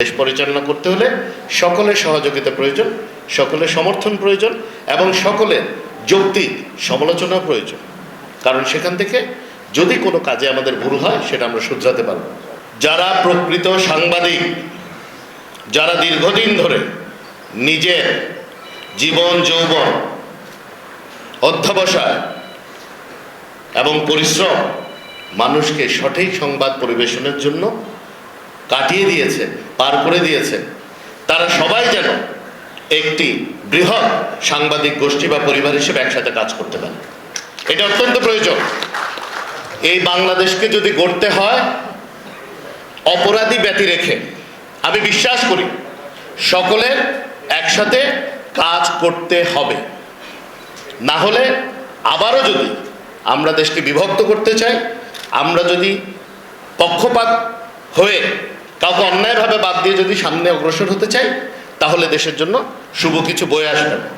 দেশ পরিচালনা করতে হলে সকলের সহযোগিতা প্রয়োজন, সকলের সমর্থন প্রয়োজন এবং সকলের যৌক্তিক সমালোচনা প্রয়োজন। কারণ সেখান থেকে যদি কোনো কাজে আমাদের ভুল হয় সেটা আমরা শুধরাতে পারব। যারা প্রকৃত সাংবাদিক, যারা দীর্ঘদিন ধরে নিজের জীবন যৌবন, অধ্যবসায় এবং পরিশ্রম মানুষকে সঠিক সংবাদ পরিবেশনের জন্য কাটিয়ে দিয়েছে, পার করে দিয়েছে, তারা সবাই যেন একটি বৃহৎ সাংবাদিক গোষ্ঠী বা পরিবার হিসেবে একসাথে কাজ করতে পারে। এটা অত্যন্ত প্রয়োজন। এই বাংলাদেশকে যদি গড়তে হয় অপরাধী ব্যতি রেখে, আমি বিশ্বাস করি সকলের একসাথে কাজ করতে হবে। না হলে আবারও যদি আমরা দেশকে বিভক্ত করতে চাই, আমরা যদি পক্ষপাত হয়ে কাউকে অন্যায়ভাবে বাদ দিয়ে যদি সামনে অগ্রসর হতে চাই, তাহলে দেশের জন্য শুভ কিছু বয়ে আসবে না।